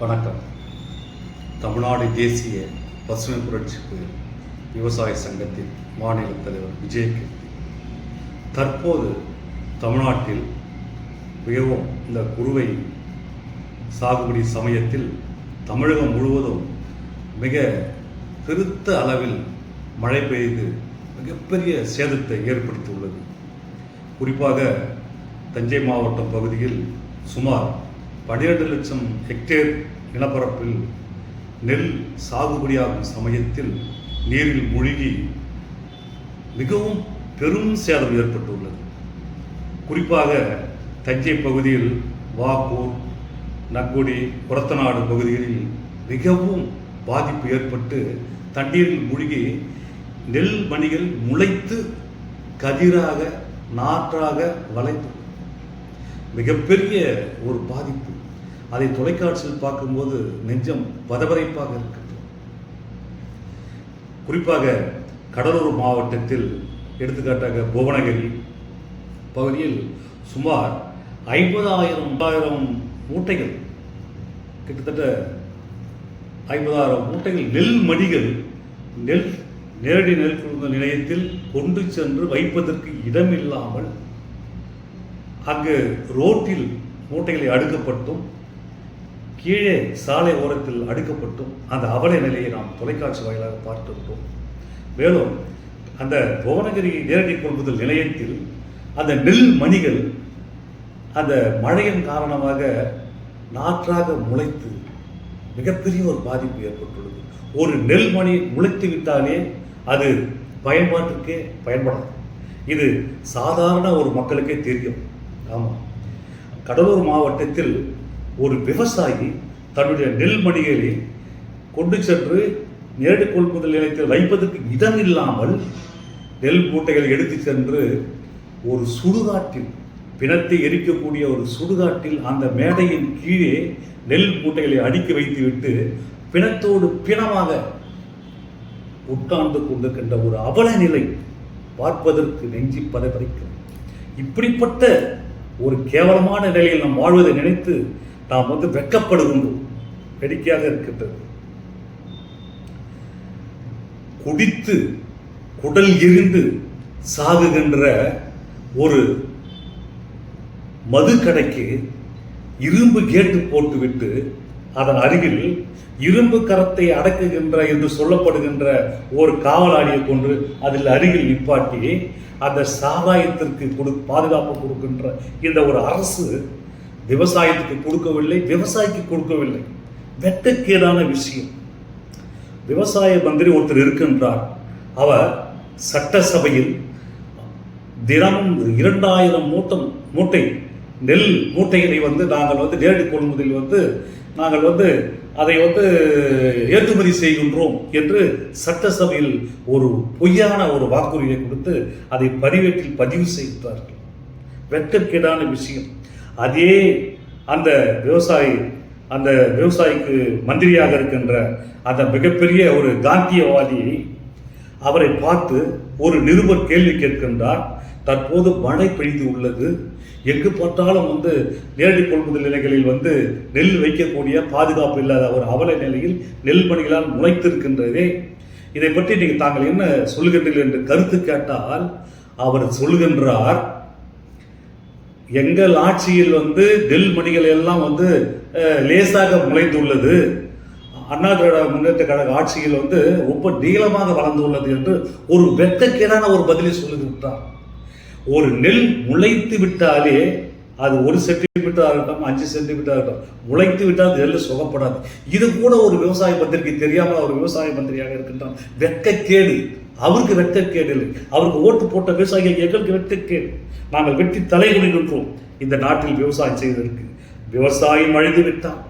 வணக்கம். தமிழ்நாடு தேசிய பசுமை புரட்சி விவசாய சங்கத்தின் மாநில தலைவர் விஜயகீர்த்தி. தற்போது தமிழ்நாட்டில் மிகவும் இந்த குறுவை சாகுபடி சமயத்தில் தமிழகம் முழுவதும் மிக பெருத்த அளவில் மழை பெய்து மிகப்பெரிய சேதத்தை ஏற்படுத்தியுள்ளது. குறிப்பாக தஞ்சை மாவட்டம் பகுதியில் சுமார் 12 லட்சம் ஹெக்டேர் நிலப்பரப்பில் நெல் சாகுபடியாகும் சமயத்தில் நீரில் மூழ்கி மிகவும் பெரும் சேதம் ஏற்பட்டுள்ளது. குறிப்பாக தஞ்சை பகுதியில் வாக்கூர், நக்குடி, குரத்தநாடு பகுதிகளில் மிகவும் பாதிப்பு ஏற்பட்டு தண்ணீரில் மூழ்கி நெல் மணிகள் முளைத்து கதிராக நாற்றாக வளைத்து மிகப்பெரிய ஒரு பாதிப்பு. அதை தொலைக்காட்சியில் பார்க்கும்போது நெஞ்சம் பதபதைப்பாக இருக்கிறது. குறிப்பாக கடலூர் மாவட்டத்தில் எடுத்துக்காட்டாக புவனகிரி பகுதியில் சுமார் 50,000 மூட்டைகள், கிட்டத்தட்ட 50,000 மூட்டைகள் நெல் மணிகள் நேரடி நெல் கொள்முதல் நிலையத்தில் கொண்டு சென்று வைப்பதற்கு இடமில்லாமல் அங்கு ரோட்டில் மூட்டைகளை அடுக்கப்பட்டும் கீழே சாலை ஓரத்தில் அடுக்கப்பட்டும் அந்த அவல நிலையை நாம் தொலைக்காட்சி வாயிலாக பார்த்திருக்கிறோம். மேலும் அந்த புவனகிரி நேரடி கொள்முதல் நிலையத்தில் அந்த நெல் மணிகள் அந்த மழையின் காரணமாக நாற்றாக முளைத்து மிகப்பெரிய ஒரு பாதிப்பு ஏற்பட்டுள்ளது. ஒரு நெல் மணி முளைத்து விட்டாலே அது பயன்பாட்டுக்கே பயன்படாது. இது சாதாரண ஒரு மக்களுக்கே தெரியும். ஆமாம், கடலூர் மாவட்டத்தில் ஒரு விவசாயி தன்னுடைய நெல் மணிகளை கொண்டு சென்று நேரடி கொள்முதல் நிலையத்தில் வைப்பதற்கு இடம் இல்லாமல் நெல் மூட்டைகளை எடுத்து சென்று ஒரு சுடுகாட்டில், பிணத்தை எரிக்கக்கூடிய ஒரு சுடுகாட்டில் அந்த மேடையின் கீழே நெல் மூட்டைகளை அடுக்கி வைத்துவிட்டு பிணத்தோடு பிணமாக உட்கார்ந்து கொண்டிருக்கின்ற ஒரு அவல நிலை பார்ப்பதற்கு நெஞ்சி பதபதைக்கும். இப்படிப்பட்ட ஒரு கேவலமான நிலையில் நாம் வாழ்வதை நினைத்து நாம் வெட்கப்படுகின்றோம். வேடிக்கையாக இருக்கின்றது. குடித்து குடல் எரிந்து சாகுகின்ற ஒரு மது கடைக்கு இரும்பு கேட்டு போட்டுவிட்டு அதன் அருகில் இரும்பு கரத்தை அடக்குகின்ற என்று சொல்லப்படுகின்ற ஒரு காவலாளியை கொண்டு அதில் அருகில் நிப்பாட்டி அந்த சாராயத்திற்கு பாதுகாப்பு கொடுக்கின்ற இந்த ஒரு அரசு விவசாயத்துக்கு கொடுக்கவில்லை, விவசாயிக்கு கொடுக்கவில்லை. வெட்கக்கேடான விஷயம். விவசாய மந்திரி ஒருத்தர் இருக்கின்றார். அவர் சட்டசபையில் தினமும் 2000 மூட்டை நெல் மூட்டைகளை நாங்கள் நேரடி கொள்முதலில் நாங்கள் அதை ஏற்றுமதி செய்கின்றோம் என்று சட்டசபையில் ஒரு பொய்யான ஒரு வாக்குறுதியை கொடுத்து அதை பதிவேட்டில் பதிவு செய்கிறார்கள். வெட்கக்கேடான விஷயம். அதே அந்த விவசாயிக்கு மந்திரியாக இருக்கின்ற அந்த மிகப்பெரிய ஒரு காந்தியவாதியை அவரை பார்த்து ஒரு நிருபர் கேள்வி கேட்கின்றார். தற்போது மழை பெய்து உள்ளது, எங்கு பார்த்தாலும் நேரடி கொள்முதல் நிலைகளில் நெல் வைக்கக்கூடிய பாதுகாப்பு இல்லாத ஒரு அவல நிலையில் நெல் மணிகளால் முளைத்திருக்கின்றதே, இதை பற்றி தாங்கள் என்ன சொல்லுகின்றீர்கள் என்று கருத்து கேட்டால் அவர் சொல்லுகின்றார், எங்கள் ஆட்சியில் நெல் மணிகள் எல்லாம் லேசாக முளைத்துள்ளது, அண்ணா திராவிட முன்னேற்ற கழக ஆட்சியில் ரொம்ப நீளமாக வளர்ந்துள்ளது என்று ஒரு வெட்கக்கேடான ஒரு பதிலை சொல்லுகின்றார். ஒரு நெல் முளைத்து விட்டாலே அது 1 சென்டிமீட்டராக இருக்கட்டும், 5 சென்டிமீட்டராக இருக்கட்டும், முளைத்து விட்டால் நெல் சுகப்படாது. இது கூட ஒரு விவசாய மந்திரிக்கு தெரியாமல் அவர் விவசாய மந்திரியாக இருக்கின்றார். வெட்கக்கேடு. அவருக்கு வெட்கக்கேடு இல்லை, அவருக்கு ஓட்டு போட்ட விவசாயிகள் எங்களுக்கு வெட்கக்கேடு. நாங்கள் வெட்டி தலை குனிகின்றோம் இந்த நாட்டில் விவசாயம் செய்வதற்கு. விவசாயம் அழிந்து விட்டால்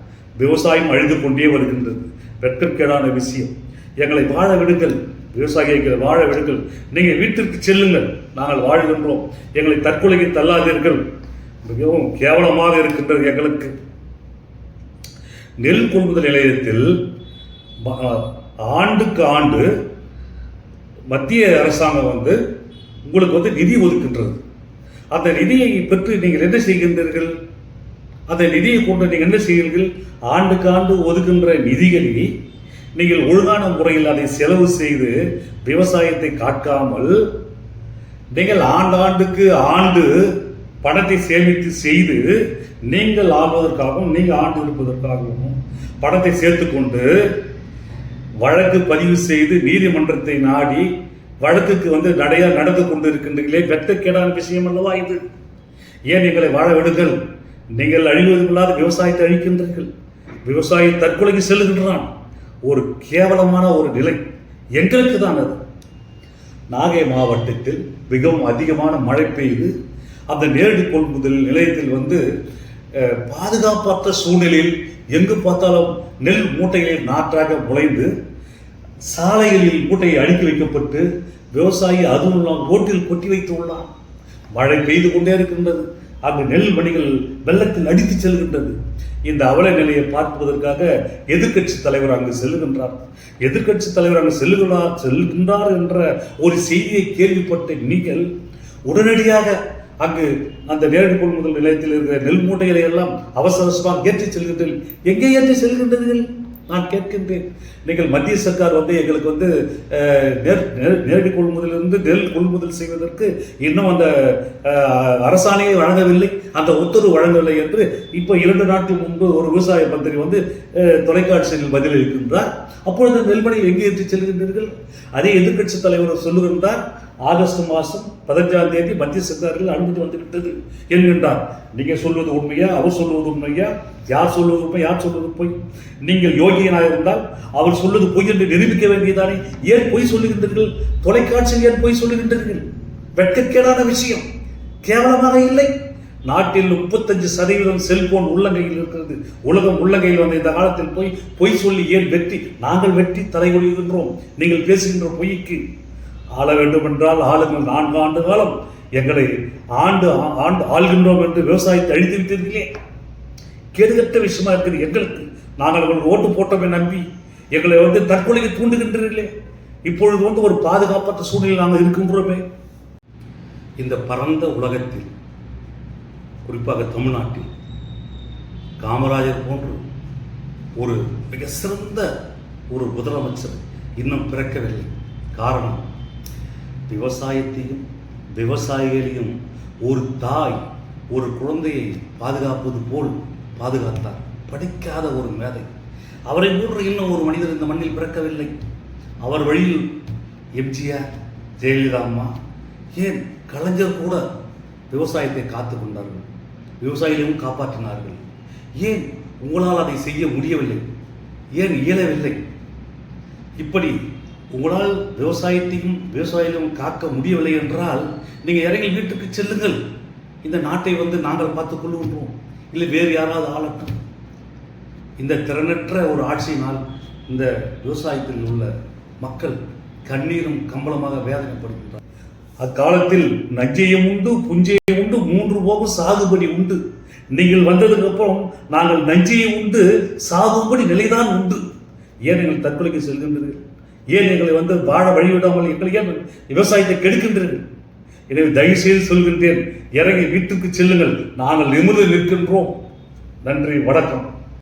விவசாயம் அழிந்து கொண்டே வருகின்றது. வெட்கக்கேடான விஷயம். எங்களை வாழ விடுங்கள், விவசாயிகளை வாழ விடுங்கள், நீங்கள் வீட்டிற்கு செல்லுங்கள், நாங்கள் வாழ்கின்றோம், எங்களை தற்கொலைக்கு தள்ளாதீர்கள். மிகவும் கேவலமாக இருக்கின்றது எங்களுக்கு. நெல் கொள்முதல் நிலையத்தில் ஆண்டுக்கு ஆண்டு மத்திய அரசாங்கம் உங்களுக்கு நிதி ஒதுக்கின்றது. அந்த நிதியை பெற்று நீங்கள் என்ன செய்கின்றீர்கள்? அந்த நிதியை கொண்டு நீங்கள் என்ன செய்வீர்கள்? ஆண்டுக்கு ஆண்டு ஒதுக்கின்ற நிதிகளை நீங்கள் ஒழுங்கான முறையில் அதை செலவு செய்து விவசாயத்தை காக்காமல் நீங்கள் ஆண்டாண்டுக்கு ஆண்டு பணத்தை சேமித்து செய்து நீங்கள் ஆள்வதற்காகவும் நீங்கள் ஆண்டு இருப்பதற்காகவும் பணத்தை சேர்த்துக்கொண்டு வழக்கு பதிவு செய்து நீதிமன்றத்தை நாடி வழக்குக்கு நடந்து கொண்டு இருக்கின்றீர்களே, வெட்கக்கேடான விஷயம் அல்லவா இது? ஏன் எங்களை வாழ விடுங்கள்? நீங்கள் அழிவதில்லாத விவசாயத்தை அழிக்கின்றீர்கள். விவசாயி தற்கொலைக்கு செல்லுகின்றான். ஒரு கேவலமான ஒரு நிலை எங்களுக்கு தான் அது. நாகை மாவட்டத்தில் மிகவும் அதிகமான மழை பெய்து அந்த நேரடி கொள்முதல் நிலையத்தில் பாதுகாப்பற்ற சூழ்நிலையில் எங்கு பார்த்தாலும் நெல் மூட்டைகளில் நாற்றாக முளைந்து சாலைகளில் மூட்டையை அடுக்கி வைக்கப்பட்டு விவசாயி அதுவும் ரோட்டில் கொட்டி வைத்து உள்ளான். மழை பெய்து கொண்டே இருக்கின்றது. அங்கு நெல் மணிகள் வெள்ளத்தில் அடித்து செல்கின்றது. இந்த அவல நிலையை பார்ப்பதற்காக எதிர்கட்சி தலைவர் அங்கு செல்லுகின்றார். எதிர்கட்சி தலைவர் அங்கு செல்கின்றார் என்ற ஒரு செய்தியை கேள்விப்பட்ட நீங்கள் உடனடியாக அங்கு அந்த நேரடி கொள்முதல் நிலையத்தில் இருக்கிற நெல் மூட்டைகளை எல்லாம் அவசரமாக ஏற்றி செல்கின்றீர்கள். எங்கே ஏற்றி செல்கின்றீர்கள்? நான் கேட்கின்றேன். நீங்கள் மத்திய சர்க்கார் எங்களுக்கு நேரடி கொள்முதலிலிருந்து நெல் கொள்முதல் செய்வதற்கு இன்னும் அந்த அரசாணையை வழங்கவில்லை, அந்த உத்தரவு வழங்கவில்லை என்று இப்போ 2 நாட்கள் முன்பு ஒரு விவசாய மந்திரி தொலைக்காட்சியில் பதிலளிக்கின்றார். அப்பொழுது நெல்மணியில் எங்கே ஏற்றி செல்கின்றீர்கள்? அதே எதிர்கட்சி தலைவர் சொல்லுகின்றார், ஆகஸ்ட் மாதம் 15ஆம் தேதி மத்திய சர்க்காரில் அனுமதி வந்துவிட்டது என்கின்றார். நீங்கள் சொல்வது உண்மையா? அவர் சொல்வது உண்மையா? யார் சொல்வது உண்மை, யார் சொல்வது பொய்? நீங்கள் யோகியனாக இருந்தால் அவர் சொல்வது பொய் என்று நிரூபிக்க வேண்டியதானே? ஏன் பொய் சொல்லுகின்றீர்கள்? தொலைக்காட்சியில் ஏன் பொய் சொல்லுகின்றீர்கள்? வெட்கக்கேடான விஷயம். கேவலமாக இல்லை? நாட்டில் 35% செல்போன் உள்ளங்கையில் இருக்கிறது. உலகம் உள்ளங்கையில் இந்த காலத்தில் பொய் சொல்லி ஏன் வெற்றி? நாங்கள் வெற்றி தலைகொள்கின்றோம் நீங்கள் பேசுகின்ற பொய்க்கு. ஆள வேண்டும் என்றால் ஆளுங்கள். 4 ஆண்டு காலம் எங்களை ஆண்டு ஆள்கின்றோம் என்று விவசாயத்தை அழித்து விட்டீர்களே, கேடுகட்ட விஷயமா இருக்குது எங்களுக்கு. நாங்கள் உங்களுக்கு ஓட்டு போட்டோமே நம்பி எங்களை தற்கொலைக்கு தூண்டுகின்றீர்களே. இப்பொழுது ஒரு பாதுகாப்பற்ற சூழ்நிலை நாங்கள் இருக்கின்றோமே. இந்த பரந்த உலகத்தில், குறிப்பாக தமிழ்நாட்டில் காமராஜர் போன்று ஒரு மிக சிறந்த ஒரு முதலமைச்சர் இன்னும் பிறக்கவில்லை. காரணம், விவசாயத்தையும் விவசாயிகளையும் ஒரு தாய் ஒரு குழந்தையை பாதுகாப்பது போல் பாதுகாத்தார். படிக்காத ஒரு மேதை. அவரை போன்ற இன்னும் ஒரு மனிதர் இந்த மண்ணில் பிறக்கவில்லை. அவர் வழியில் எம்ஜிஆர், ஜெயலலிதா அம்மா, ஏன் கலைஞர் கூட விவசாயத்தை காத்து கொண்டார்கள், விவசாயிகளையும் காப்பாற்றினார்கள். ஏன் உங்களால் அதை செய்ய முடியவில்லை? ஏன் இயலவில்லை? இப்படி உங்களால் விவசாயிகளையும் காக்க முடியவில்லை என்றால் நீங்கள் இறங்கி வீட்டுக்கு செல்லுங்கள். இந்த நாட்டை நாங்கள் பார்த்துக் கொள்ளுகின்றோம், இல்லை வேறு யாராவது ஆளட்டும். இந்த திறனற்ற ஒரு ஆட்சியினால் இந்த விவசாயத்தில் உள்ள மக்கள் கண்ணீரும் கம்பளமாக வேதனைப்படுகின்றனர். அக்காலத்தில் நஞ்சையும் உண்டு, புஞ்சையும் உண்டு, 3 போகும் சாகுபடி உண்டு. நீங்கள் வந்ததுக்கு அப்புறம் நாங்கள் நஞ்சையை உண்டு சாகுபடி நிலைதான் உண்டு. ஏன் எங்கள் தற்கொலைக்கு செல்கின்றீர்கள்? ஏன் எங்களை வாழ வழிவிடாமல் எங்களை ஏன் விவசாயத்தை கெடுக்கின்றீர்கள்? எனவே தயவு செய்து சொல்கின்றேன், இறங்கி வீட்டுக்கு செல்லுங்கள். நாங்கள் நிமிர்ந்து நிற்கின்றோம். நன்றி, வணக்கம்.